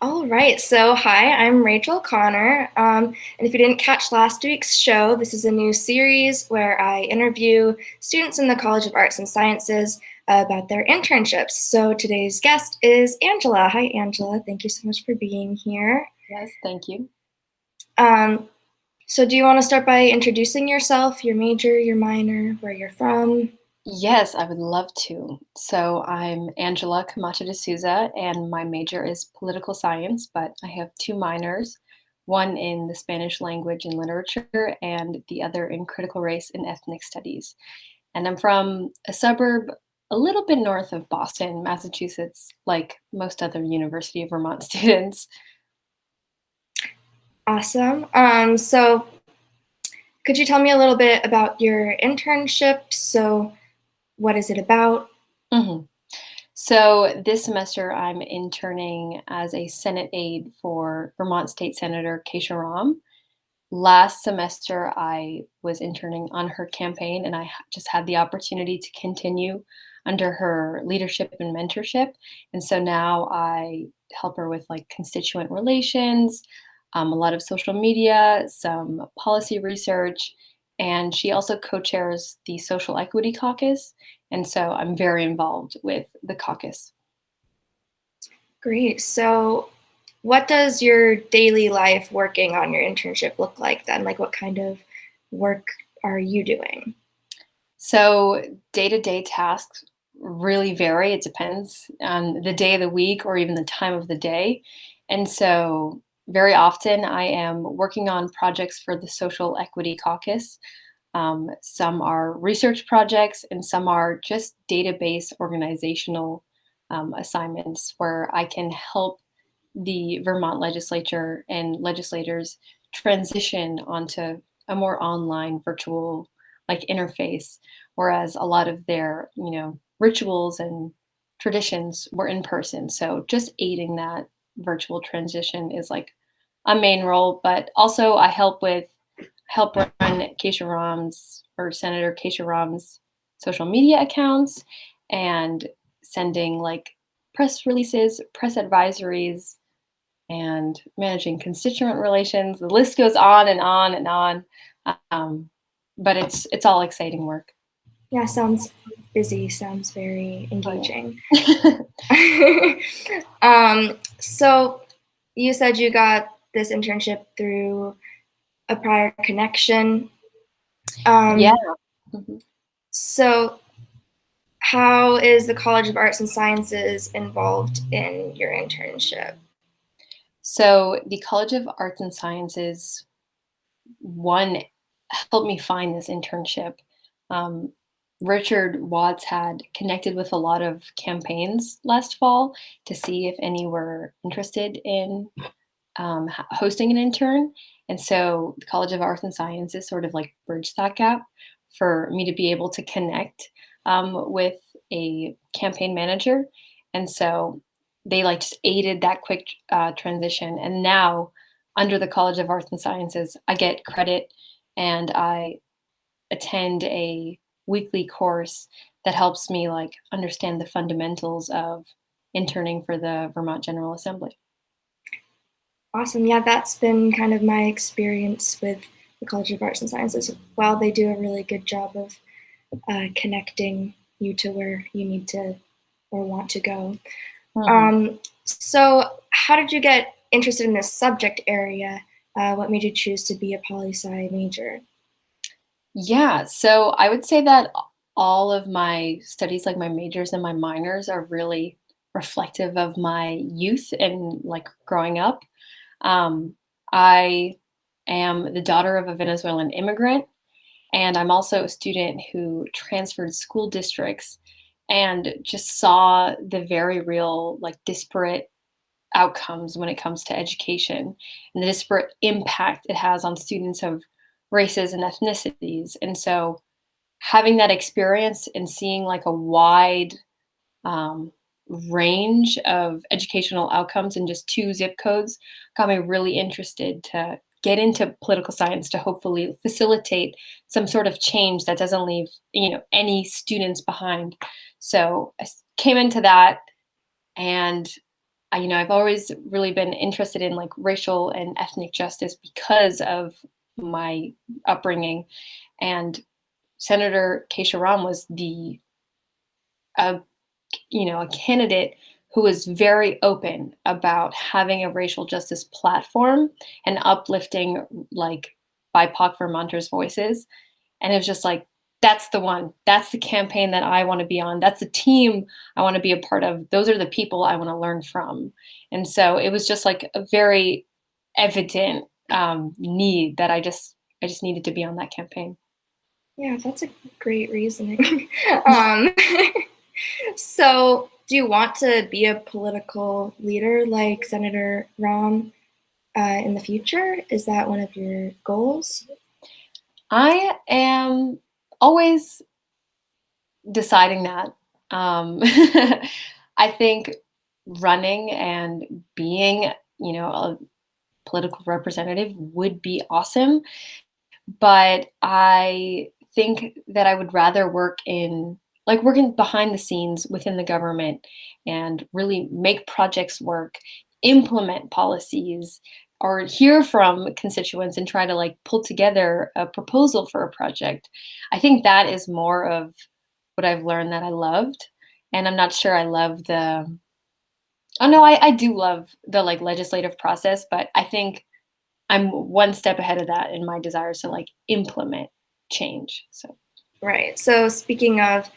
All right, so hi, I'm Rachel Connor. And if you didn't catch last week's show, this is a new series where I interview students in the College of Arts and Sciences about their internships. So today's guest is Angela. Hi, Angela. Thank you so much for being here. Yes, thank you. Um, so do you want to start by introducing yourself, your major, your minor, where you're from? Yes, I would love to. So I'm Angela Camacho-DeSousa, and my major is political science, but I have two minors, one in the Spanish language and literature, and the other in critical race and ethnic studies. And I'm from a suburb a little bit north of Boston, Massachusetts, like most other University of Vermont students. Awesome. So could you tell me a little bit about your internship? So what is it about? Mhm. So this semester, I'm interning as a Senate aide for Vermont State Senator Kesha Ram. Last semester, I was interning on her campaign, and just had the opportunity to continue under her leadership and mentorship. And so now I help her with like constituent relations, a lot of social media, some policy research, and she also co chairs the Social Equity Caucus. And so I'm very involved with the caucus. Great. So, what does your daily life working on your internship look like then? Like, what kind of work are you doing? So day-to-day tasks really vary. It depends on the day of the week or even the time of the day. And so very often I am working on projects for the Social Equity Caucus. Some are research projects and some are just database organizational assignments where I can help the Vermont legislature and legislators transition onto a more online virtual like interface, whereas a lot of their rituals and traditions were in person. So just aiding that virtual transition is like a main role, but also I help run Keisha Ram's or Senator Keisha Ram's social media accounts and sending like press releases, press advisories, and managing constituent relations. The list goes on and on and on. Um, but it's all exciting work. Yeah, sounds busy, sounds very Oh engaging. yeah. So, you said you got this internship through a prior connection. Yeah. Um, Mhm. so, how is the College of Arts and Sciences involved in your internship? So the College of Arts and Sciences one helped me find this internship. Um, Richard Watts had connected with a lot of campaigns last fall to see if any were interested in hosting an intern. And so the College of Arts and Sciences sort of like bridged that gap for me to be able to connect with a campaign manager. And so they like just aided that quick transition. And now under the College of Arts and Sciences, I get credit and I attend a weekly course that helps me like understand the fundamentals of interning for the Vermont General Assembly. Awesome. Yeah, that's been kind of my experience with the College of Arts and Sciences. While they do a really good job of connecting you to where you need to or want to go. Mhm. So, how did you get interested in this subject area? What made you choose to be a poli sci major? Yeah, so I would say that all of my studies, like my majors and my minors, are really reflective of my youth and like growing up. I am the daughter of a Venezuelan immigrant, and I'm also a student who transferred school districts and just saw the very real, like, disparate outcomes when it comes to education and the disparate impact it has on students of races and ethnicities. And so having that experience and seeing like a wide um, range of educational outcomes in just two zip codes got me really interested to get into political science to hopefully facilitate some sort of change that doesn't leave any students behind. So came into that, and I've always really been interested in like racial and ethnic justice because of my upbringing. And Senator Kesha Ram was a a candidate who was very open about having a racial justice platform and uplifting like BIPOC Vermonters' voices. And it was just like, that's the one. That's the campaign that I want to be on. That's the team I want to be a part of. Those are the people I want to learn from. And so it was just like a very evident need that I just needed to be on that campaign. Yeah, that's a great reasoning. um, so, do you want to be a political leader like Senator Ram in the future? Is that one of your goals? I am always deciding that. I think running and being, a political representative would be awesome, but I think that I would rather work in like working behind the scenes within the government and really make projects work, implement policies, or hear from constituents and try to like pull together a proposal for a project. I think that is more of what I've learned that I loved. And I'm not sure I love oh no, I do love the like legislative process, but I think I'm one step ahead of that in my desires to like implement change. So Right. So, speaking of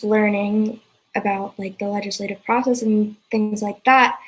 learning about like the legislative process and things like that,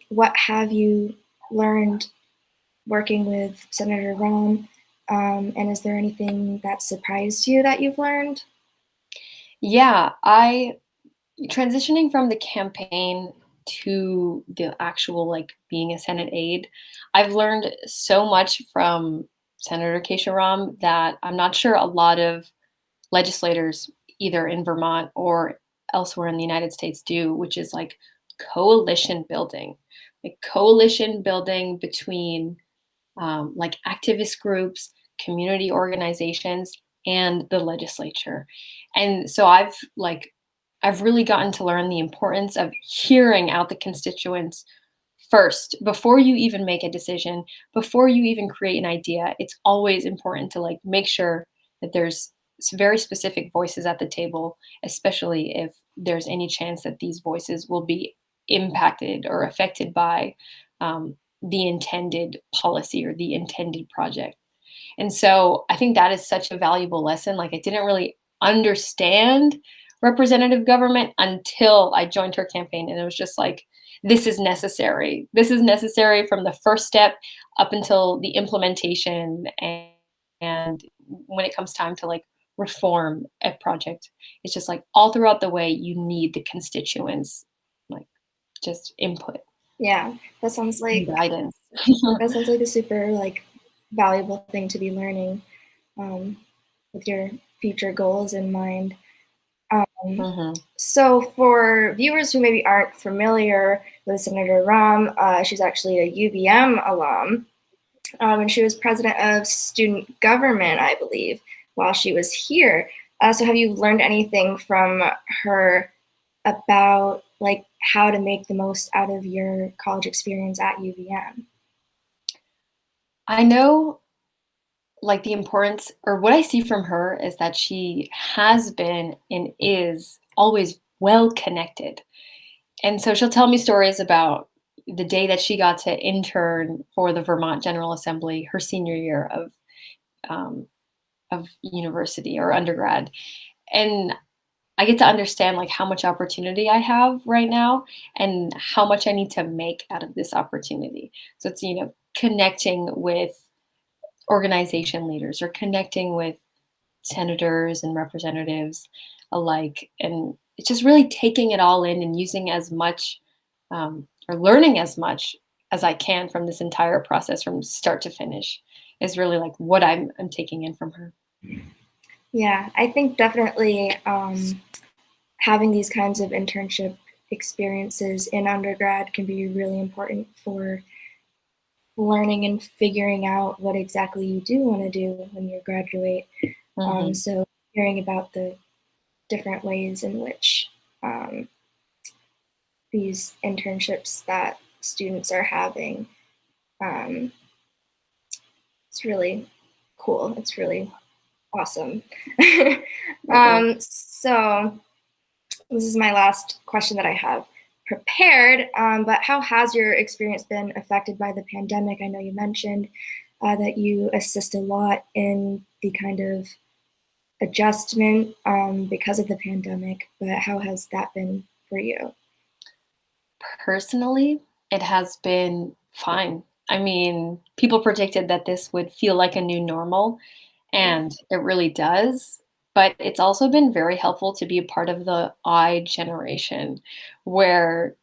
what have you learned working with Senator Ram? And is there anything that surprised you that you've learned? yeah, I transitioning from the campaign to the actual like being a Senate aide, I've learned so much from Senator Kesha Ram that I'm not sure a lot of legislators either in Vermont or elsewhere in the United States do, which is like coalition building between like activist groups, community organizations, and the legislature. And so I've really gotten to learn the importance of hearing out the constituents first before you even make a decision, before you even create an idea. It's always important to like make sure that there's very specific voices at the table, especially if there's any chance that these voices will be impacted or affected by the intended policy or the intended project. And so I think that is such a valuable lesson. Like I didn't really understand representative government until I joined her campaign. And it was just like, this is necessary. This is necessary from the first step up until the implementation. And when it comes time to like reform a project, it's just like all throughout the way, you need the constituents, like just input Yeah, that sounds and like guidance. that sounds like a super like valuable thing to be learning um, with your future goals in mind. Mhm. So, for viewers who maybe aren't familiar with Senator Ram, she's actually a UVM alum, and she was president of student government, I believe, while she was here. So, have you learned anything from her about like how to make the most out of your college experience at UVM? I know like the importance or what I see from her is that she has been and is always well connected. And so she'll tell me stories about the day that she got to intern for the Vermont General Assembly her senior year um, of university or undergrad. And I get to understand like how much opportunity I have right now and how much I need to make out of this opportunity. So it's, connecting with organization leaders or connecting with senators and representatives alike. And it's just really taking it all in and using as much or learning as much as I can from this entire process from start to finish is really like what I'm taking in from her. Yeah, I think definitely having these kinds of internship experiences in undergrad can be really important for learning and figuring out what exactly you do want to do when you graduate. Hmm. So hearing about the different ways in which um, these internships that students are having. Um, it's really cool. It's really awesome. So this is my last question that I have prepared, but how has your experience been affected by the pandemic? I know you mentioned that you assist a lot in the kind of adjustment because of the pandemic, but how has that been for you? Personally, it has been fine. I mean, people predicted that this would feel like a new normal, Yeah. and it really does. But it's also been very helpful to be a part of the I generation, where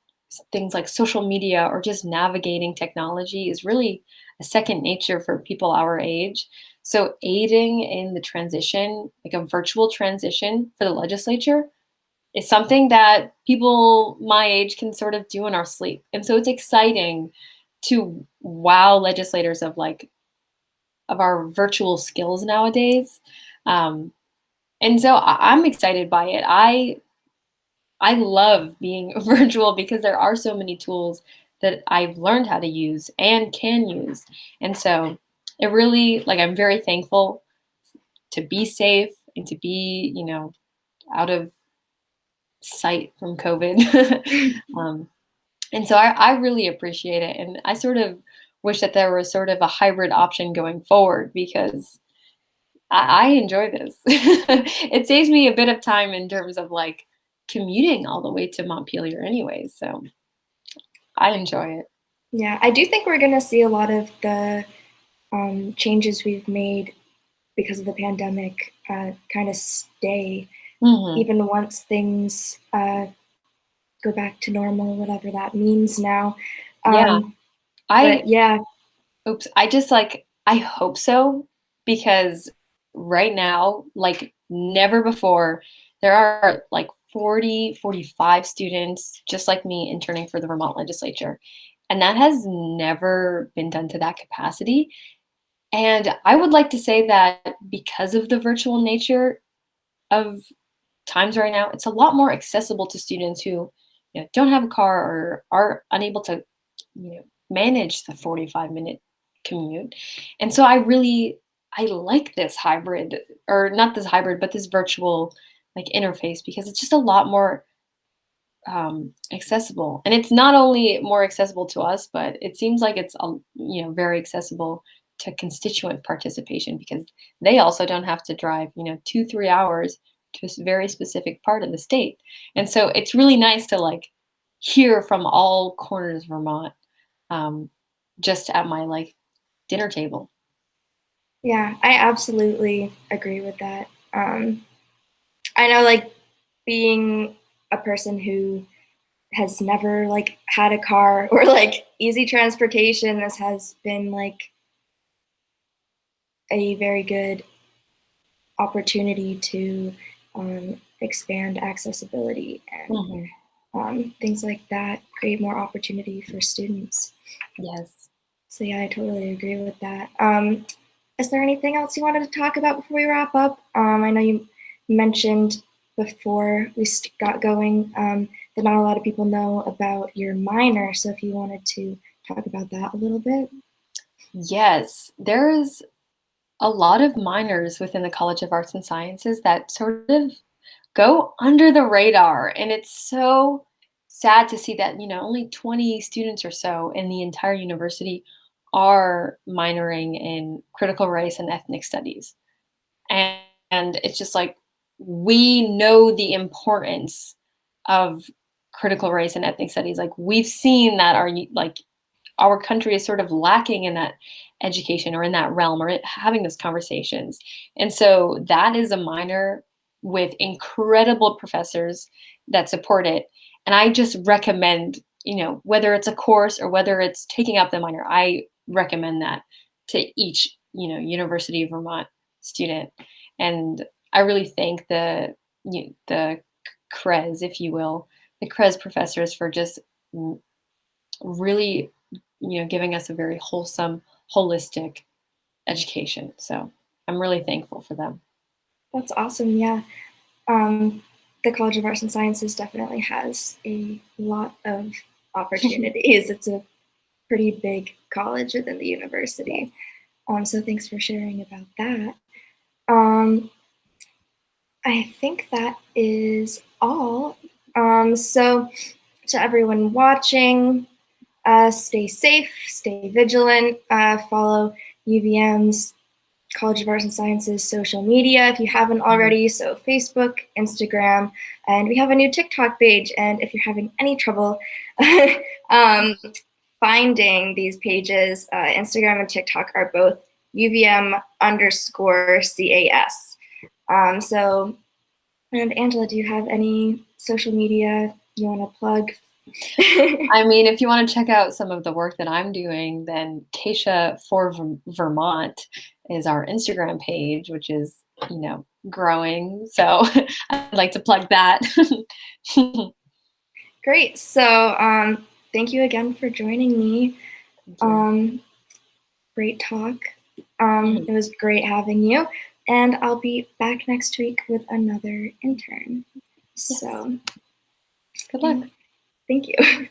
things like social media or just navigating technology is really a second nature for people our age. So, aiding in the transition, like a virtual transition for the legislature, is something that people my age can sort of do in our sleep. And so it's exciting to wow legislators of our virtual skills nowadays. Um, and so I'm excited by it. I love being virtual because there are so many tools that I've learned how to use and can use. And so it really, like, I'm very thankful to be safe and to be, out of sight from COVID. um, And so I really appreciate it. And I sort of wish that there was sort of a hybrid option going forward because I enjoy this. It saves me a bit of time in terms of like commuting all the way to Montpelier anyways. So I enjoy it. Yeah, I do think we're going to see a lot of the changes we've made because of the pandemic kind of stay, Hmm. even once things go back to normal, whatever that means now. Yeah. Um, I but yeah, Oops, I just like I hope so because right now, like never before, there are like 40, 45 students just like me interning for the Vermont legislature. And that has never been done to that capacity. And I would like to say that because of the virtual nature of times right now, it's a lot more accessible to students who, don't have a car or are unable to, manage the 45-minute commute. And so I like this hybrid, or not this hybrid, but this virtual like interface because it's just a lot more accessible. And it's not only more accessible to us, but it seems like it's very accessible to constituent participation because they also don't have to drive 2-3 hours to a very specific part of the state. And so it's really nice to like hear from all corners of Vermont, um, just at my like dinner table. yeah, I absolutely agree with that. I know, like, being a person who has never like had a car or like easy transportation, this has been like a very good opportunity to expand accessibility and Mhm. things like that, create more opportunity for students. Yes. So yeah, I totally agree with that. Is there anything else you wanted to talk about before we wrap up? I know you mentioned before we got going that not a lot of people know about your minor. So if you wanted to talk about that a little bit. Yes, there's a lot of minors within the College of Arts and Sciences that sort of go under the radar. And it's so sad to see that, only 20 students or so in the entire university are minoring in critical race and ethnic studies. And, and it's just like we know the importance of critical race and ethnic studies. Like we've seen that our country is sort of lacking in that education or in that realm or having those conversations. And so that is a minor with incredible professors that support it. And I just recommend, whether it's a course or whether it's taking up the minor, I recommend that to each, University of Vermont student. And I really thank the CRES, if you will, the CRES professors for just really giving us a very wholesome, holistic education. So I'm really thankful for them. That's awesome. Yeah. Um, the College of Arts and Sciences definitely has a lot of opportunities. It's a pretty big college within the university. So thanks for sharing about that. I think that is all. So to everyone watching, stay safe, stay vigilant, follow UVM's College of Arts and Sciences social media if you haven't already, so Facebook, Instagram, and we have a new TikTok page, and if you're having any trouble finding these pages, Instagram and TikTok are both UVM_CAS. And Angela, do you have any social media you want to plug? I mean, if you want to check out some of the work that I'm doing, then Kesha for Vermont is our Instagram page, which is, growing. So I'd like to plug that. Great. So thank you again for joining me. Great talk. It was great having you. And I'll be back next week with another intern. So good luck. Thank you.